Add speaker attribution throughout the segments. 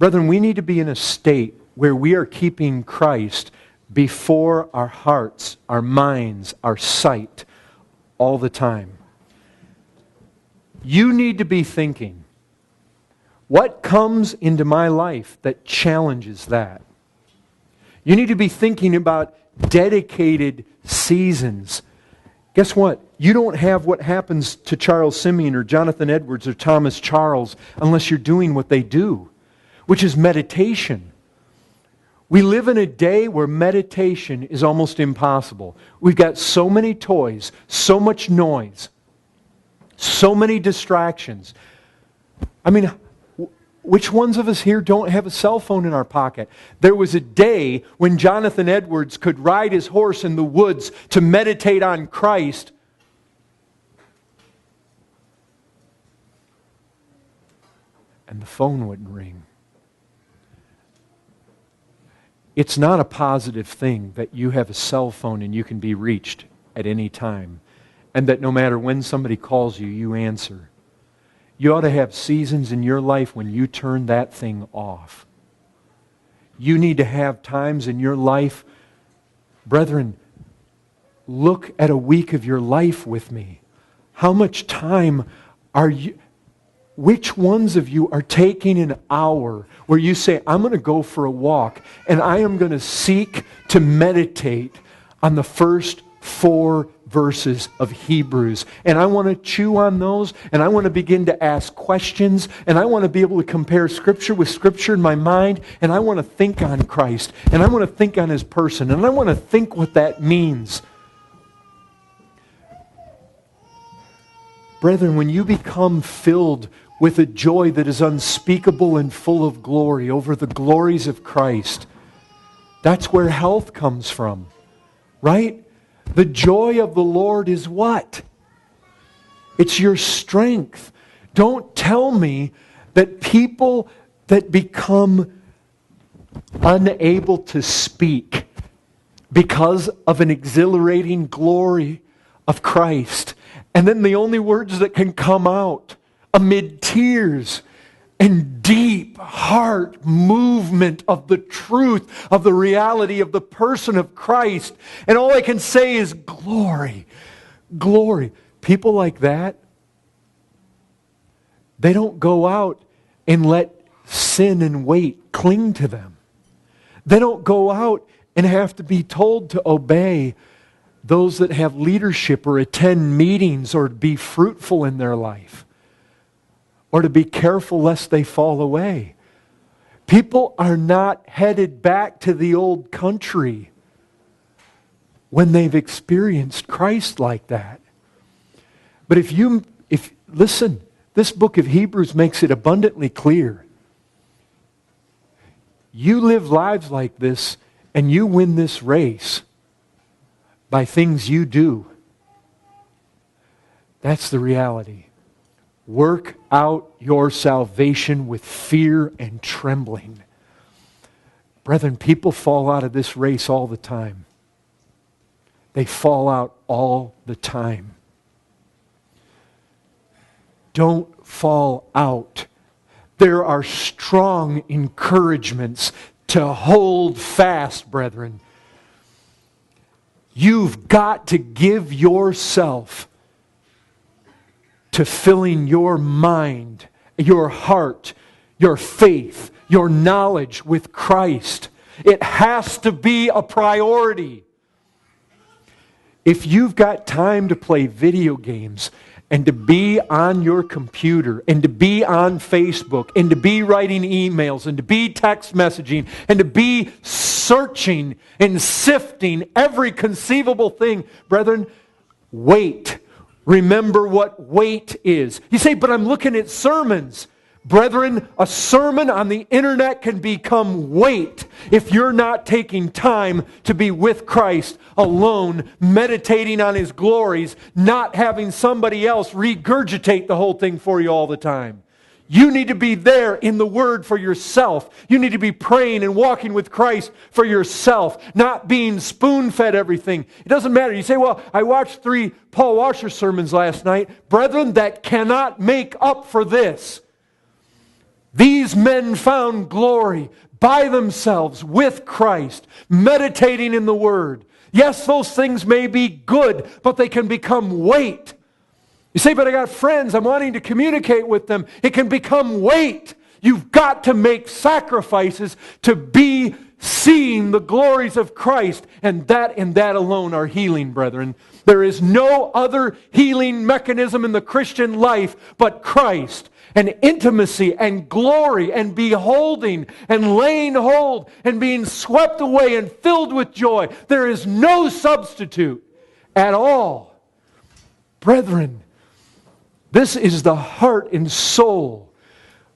Speaker 1: Brethren, we need to be in a state where we are keeping Christ before our hearts, our minds, our sight all the time. You need to be thinking, what comes into my life that challenges that? You need to be thinking about dedicated seasons. Guess what? You don't have what happens to Charles Simeon or Jonathan Edwards or Thomas Charles unless you're doing what they do, which is meditation. We live in a day where meditation is almost impossible. We've got so many toys, so much noise, so many distractions. I mean, which ones of us here don't have a cell phone in our pocket? There was a day when Jonathan Edwards could ride his horse in the woods to meditate on Christ. And the phone wouldn't ring. It's not a positive thing that you have a cell phone and you can be reached at any time, and that no matter when somebody calls you, you answer. You ought to have seasons in your life when you turn that thing off. You need to have times in your life, brethren, look at a week of your life with me. How much time are you, which ones of you are taking an hour where you say, I'm going to go for a walk and I am going to seek to meditate on the first 4 verses of Hebrews, and I want to chew on those, and I want to begin to ask questions, and I want to be able to compare Scripture with Scripture in my mind, and I want to think on Christ, and I want to think on His person, and I want to think what that means. Brethren, when you become filled with a joy that is unspeakable and full of glory over the glories of Christ, that's where health comes from, right? The joy of the Lord is what? It's your strength. Don't tell me that people that become unable to speak because of an exhilarating glory of Christ, and then the only words that can come out amid tears and deep heart movement of the truth of the reality of the person of Christ. And all I can say is glory, glory. People like that, they don't go out and let sin and weight cling to them. They don't go out and have to be told to obey those that have leadership or attend meetings or be fruitful in their life, or to be careful lest they fall away. People are not headed back to the old country when they've experienced Christ like that. But listen, this book of Hebrews makes it abundantly clear. You live lives like this and you win this race by things you do. That's the reality. Work out your salvation with fear and trembling. Brethren, people fall out of this race all the time. They fall out all the time. Don't fall out. There are strong encouragements to hold fast, brethren. You've got to give yourself to filling your mind, your heart, your faith, your knowledge with Christ. It has to be a priority. If you've got time to play video games and to be on your computer and to be on Facebook and to be writing emails and to be text messaging and to be searching and sifting every conceivable thing, brethren, wait. Remember what wait is. You say, but I'm looking at sermons. Brethren, a sermon on the internet can become weight if you're not taking time to be with Christ alone, meditating on His glories, not having somebody else regurgitate the whole thing for you all the time. You need to be there in the Word for yourself. You need to be praying and walking with Christ for yourself, not being spoon-fed everything. It doesn't matter. You say, well, I watched 3 Paul Washer sermons last night. Brethren, that cannot make up for this. These men found glory by themselves with Christ, meditating in the Word. Yes, those things may be good, but they can become weight. You say, but I got friends, I'm wanting to communicate with them. It can become weight. You've got to make sacrifices to be seeing the glories of Christ, and that alone are healing, brethren. There is no other healing mechanism in the Christian life but Christ, and intimacy and glory and beholding and laying hold and being swept away and filled with joy. There is no substitute at all. Brethren, this is the heart and soul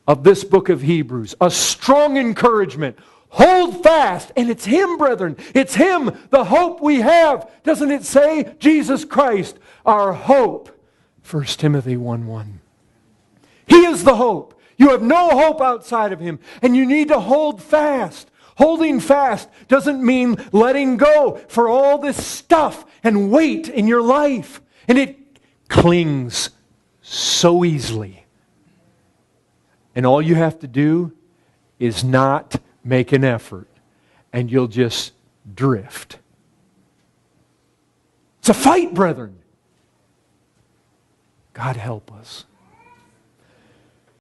Speaker 1: of this book of Hebrews. A strong encouragement. Hold fast. And it's Him, brethren. It's Him, the hope we have. Doesn't it say? Jesus Christ, our hope. 1 Timothy 1:1. He is the hope. You have no hope outside of Him. And you need to hold fast. Holding fast doesn't mean letting go for all this stuff and weight in your life. And it clings so easily. And all you have to do is not make an effort, and you'll just drift. It's a fight, brethren. God help us.